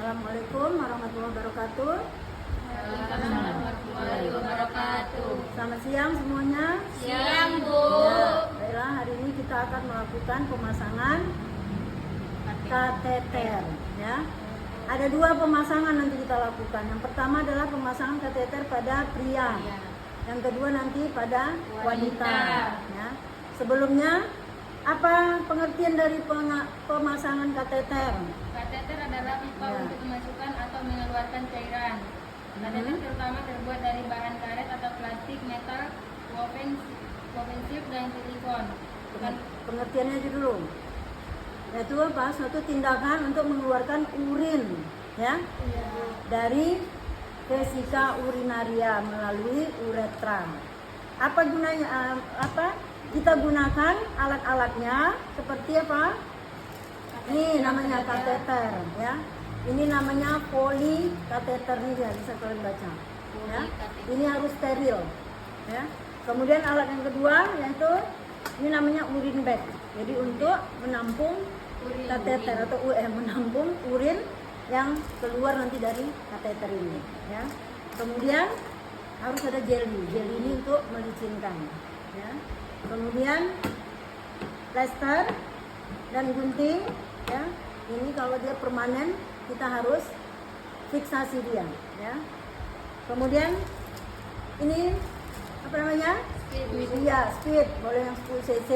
Assalamualaikum warahmatullahi wabarakatuh. Waalaikumsalam warahmatullahi wabarakatuh. Selamat siang semuanya. Siang, Bu. Ya, baiklah, hari ini kita akan melakukan pemasangan kateter. Ya, ada dua pemasangan nanti kita lakukan. Yang pertama adalah pemasangan kateter pada pria. Yang kedua nanti pada wanita. Ya. Sebelumnya, apa pengertian dari pemasangan kateter? Kateter adalah pipa Ya. untuk memasukkan atau mengeluarkan cairan. Kateter terutama terbuat dari bahan karet atau plastik, metal, woven silk, dan silikon. Pengertiannya aja dulu. Yaitu apa? Suatu tindakan untuk mengeluarkan urin, ya, dari vesika urinaria melalui uretra. Apa gunanya? Kita gunakan alat-alatnya seperti apa? Ini namanya kateter, ya. Ini namanya poli kateter nih, ya, bisa kalian baca. Ya. Ini harus steril, ya. Kemudian alat yang kedua yaitu ini namanya urin bag. Jadi untuk menampung kateter atau menampung urin yang keluar nanti dari kateter ini, ya. Kemudian harus ada jelly. Jelly ini untuk melicinkan, ya. Kemudian plester dan gunting, ya. Ini kalau dia permanen kita harus fiksasi dia, ya. Kemudian ini apa namanya? Iya, speed, boleh yang 10 cc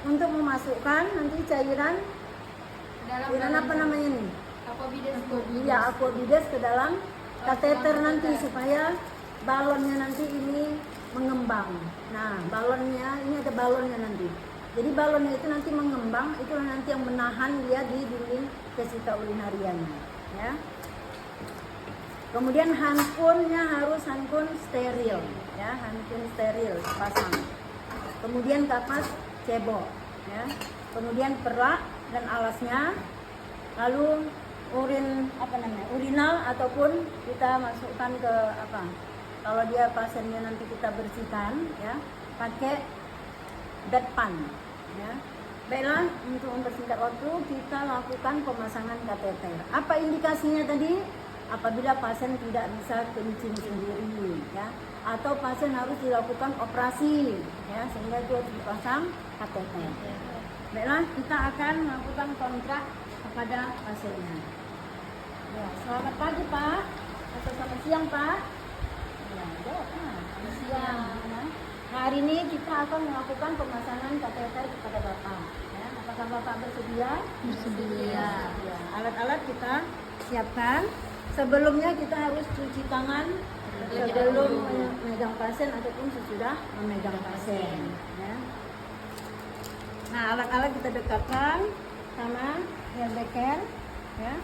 untuk memasukkan nanti cairan apa namanya nih? Aquabides. Iya, aquabides ke dalam kateter nanti supaya balonnya nanti ini mengembang. Nah, balonnya ini ada balonnya nanti. Jadi balonnya itu nanti mengembang, itulah nanti yang menahan dia di dinding vesika urinarianya, ya. Kemudian handphone-nya harus handphone steril, ya, handphone steril pasang. Kemudian kapas cebok, ya. Kemudian perak dan alasnya. Lalu urinal ataupun kita masukkan ke apa? Kalau dia pasiennya nanti kita bersihkan, ya, pakai bedpan, ya. Baiklah, untuk mempersingkat waktu kita lakukan pemasangan kateter. Apa indikasinya tadi? Apabila pasien tidak bisa kencing sendiri, ya, atau pasien harus dilakukan operasi, ya, sehingga itu harus dipasang kateter. Baiklah, kita akan melakukan kontrak kepada pasiennya. Ya, selamat pagi Pak, atau selamat siang Pak. Ya, jawab, selamat siang. Ya. Nah, hari ini kita akan melakukan pemasangan kateter kepada Bapak. Ya, apakah Bapak bersedia? Bersedia. Ya, alat-alat kita siapkan. Sebelumnya kita harus cuci tangan sebelum memegang pasien ataupun sesudah memegang pasien. Ya. Nah, alat-alat kita dekatkan sama hair beker, ya.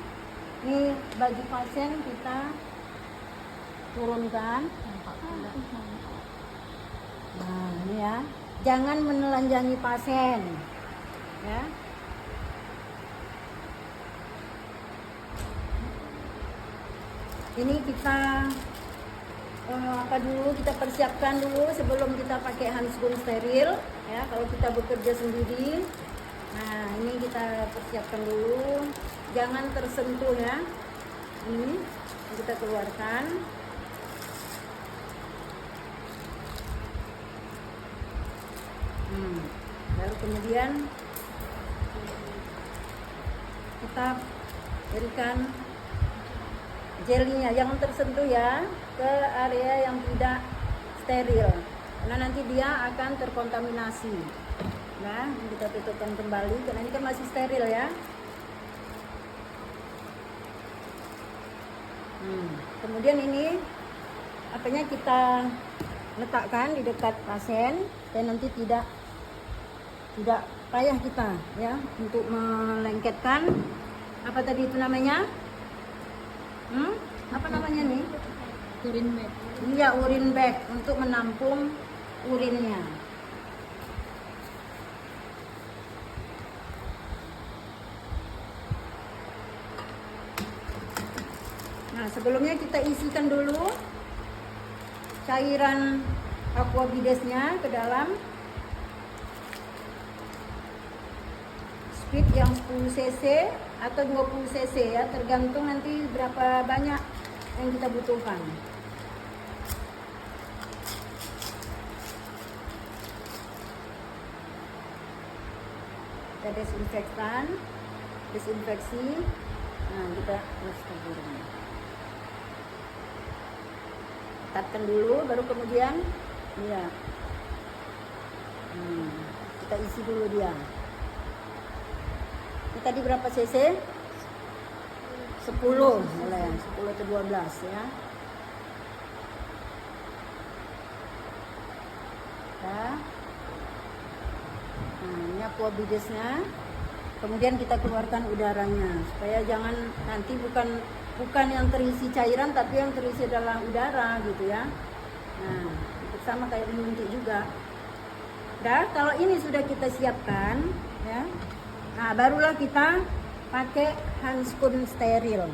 Ini baju pasien kita turunkan. Nah, ini ya. Jangan menelanjangi pasien, ya. Ini kita kita persiapkan dulu sebelum kita pakai handphone steril, ya, kalau kita bekerja sendiri. Nah, ini kita persiapkan dulu, jangan tersentuh, ya. Ini kita keluarkan. Lalu kemudian kita berikan jelnya, jangan tersentuh, ya, ke area yang tidak steril, karena nanti dia akan terkontaminasi. Nah, kita tutupkan kembali karena ini kan masih steril, ya. Kemudian ini apanya kita letakkan di dekat pasien dan nanti tidak payah kita, ya, untuk melengketkan apa tadi itu namanya? Apa namanya nih? Urin bag. Iya, urin bag untuk menampung urinnya. Nah, sebelumnya kita isikan dulu cairan aquabidesnya ke dalam speed yang 10 cc atau 20 cc ya, tergantung nanti berapa banyak yang kita butuhkan. Kita desinfeksi. Nah, kita harus taburkan. Tatkan dulu, baru kemudian ya. Kita isi dulu dia. Ini tadi berapa cc? 10 mulai 10 atau 12 ya. Nah, ini aqua bidesnya. Kemudian kita keluarkan udaranya supaya jangan nanti bukan yang terisi cairan tapi yang terisi adalah udara gitu ya. Nah, itu sama kayak menyuntik juga. Dah, kalau ini sudah kita siapkan ya. Nah, barulah kita pakai handskun steril.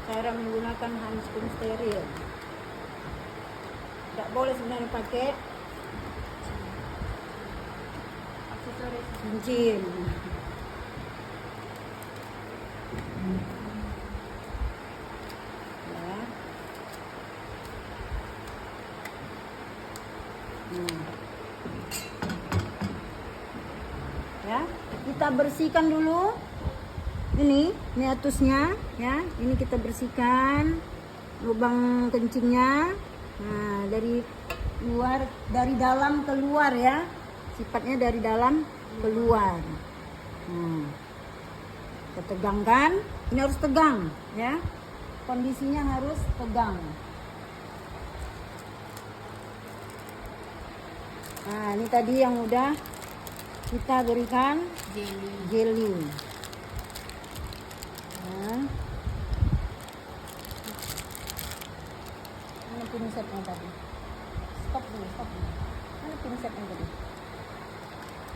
Cara menggunakan handskun steril. Tidak boleh sebenarnya pakai Aksesoris. cincin. Ya. Ya, kita bersihkan dulu. Ini meatusnya ya, ini kita bersihkan lubang kencingnya. Nah, dari luar, dari dalam keluar ya, sifatnya dari dalam keluar. Kita tegangkan, ini harus tegang ya, kondisinya harus tegang. Nah, ini tadi yang udah kita berikan jelly. Nah, mana pinsetnya tadi? Stop dulu. Mana pinsetnya tadi?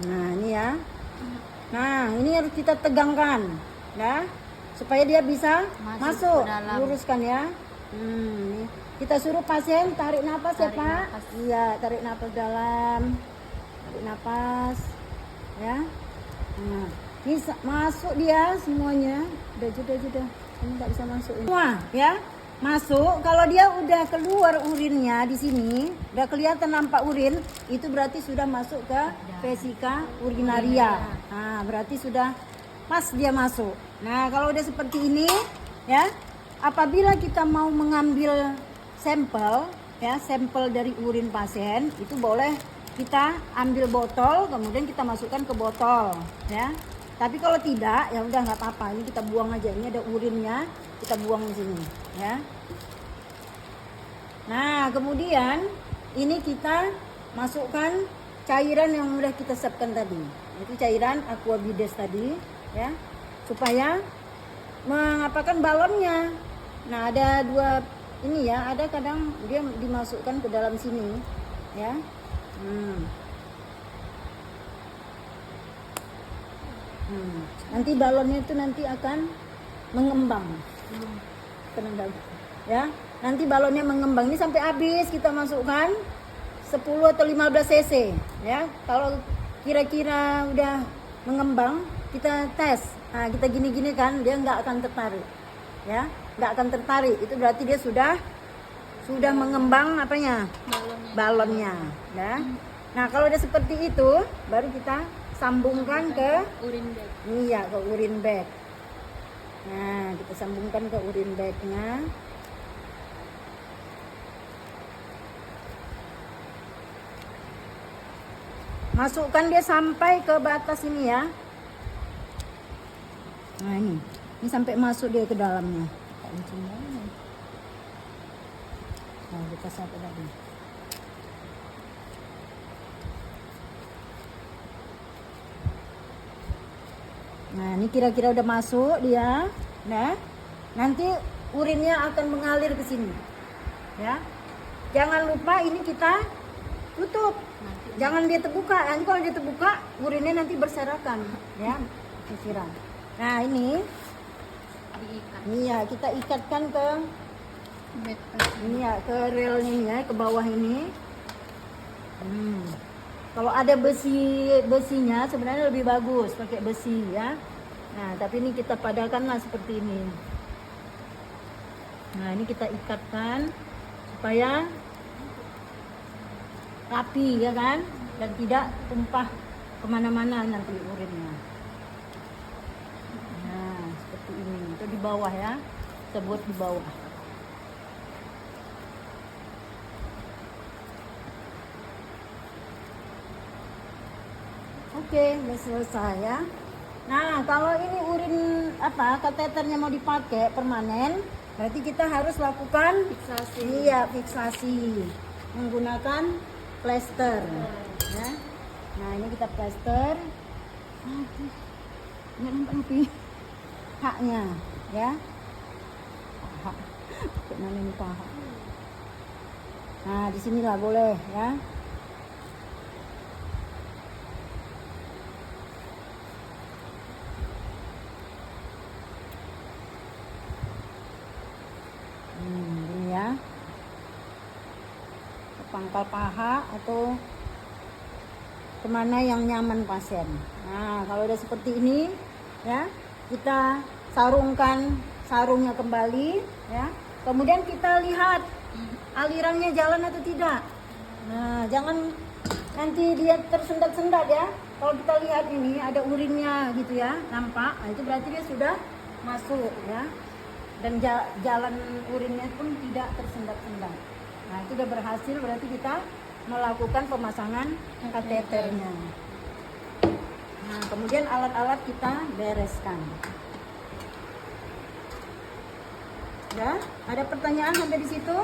Nah, ini ya. Nah, ini harus kita tegangkan, ya, supaya dia bisa masuk. Luruskan ya. Nih. Kita suruh pasien tarik nafas ya Pak. Iya, tarik nafas dalam. Tarik nafas, ya. Nah. Ini masuk dia semuanya. Udah. Ini nggak bisa masuk ini. Wah, ya. Masuk. Kalau dia udah keluar urinnya di sini, udah kelihatan nampak urin, itu berarti sudah masuk ke vesika urinaria. Nah, berarti sudah pas dia masuk. Nah, kalau udah seperti ini, ya, apabila kita mau mengambil sampel, ya, sampel dari urin pasien, itu boleh kita ambil botol, kemudian kita masukkan ke botol, ya. Tapi kalau tidak, ya udah nggak apa-apa. Ini kita buang aja. Ini ada urinnya, kita buang di sini, ya. Nah, kemudian ini kita masukkan cairan yang udah kita siapkan tadi. Itu cairan aqua bides tadi, ya, supaya mengapakan balonnya. Nah, ada dua ini ya. Ada kadang dia dimasukkan ke dalam sini, ya. Nanti balonnya itu nanti akan mengembang. Ya, nanti balonnya mengembang. Ini sampai habis kita masukkan 10 atau 15 cc, ya. Kalau kira-kira udah mengembang, kita tes. Nah, kita gini-gini kan, dia nggak akan tertarik, ya, nggak akan tertarik. Itu berarti dia sudah mengembang apanya? Balonnya, ya. Nah, kalau udah seperti itu, baru kita sambungkan ke urin bag. Iya, ke urin bag. Nah, kita sambungkan ke urin bagnya. Masukkan dia sampai ke batas ini ya. Nah, ini sampai masuk dia ke dalamnya. Nah, kita sampai tadi. Nah, ini kira-kira udah masuk dia. Nah, nanti urinnya akan mengalir ke sini. Ya. Jangan lupa ini kita tutup. Nanti Jangan dia terbuka. Nanti kalau dia terbuka, urinnya nanti berserakan, ya. Disiram. Nah, ini Diikat. ya kita ikatkan ke Bed. ini ya, ke relnya ini ya, ke bawah ini. Kalau ada besinya sebenarnya lebih bagus pakai besi ya. Nah, tapi ini kita padatkanlah seperti ini. Nah, ini kita ikatkan supaya rapi ya kan, dan tidak tumpah kemana-mana nanti urinnya. Nah, seperti ini. Itu di bawah ya, kita buat di bawah. Oke, udah selesai ya. Nah, kalau ini urin kateternya mau dipakai permanen, berarti kita harus lakukan Fiksasi. Iya, fiksasi menggunakan plester. Ya. Nah, ini kita plester. Nggak nampak lebih haknya, ya. Paha. Mana ini paha? Nah, di sinilah boleh, ya. Ini ya, ke pangkal paha atau kemana yang nyaman pasien. Nah, kalau udah seperti ini ya, kita sarungkan sarungnya kembali ya, kemudian kita lihat alirannya jalan atau tidak. Nah, jangan nanti dia tersendat-sendat ya. Kalau kita lihat ini ada urinnya gitu ya, nampak, nah, itu berarti dia sudah masuk ya. Dan jalan urinnya pun tidak tersendat-sendat. Nah, itu udah berhasil, berarti kita melakukan pemasangan kateternya. Nah, kemudian alat-alat kita bereskan. Ya, ada pertanyaan sampai di situ?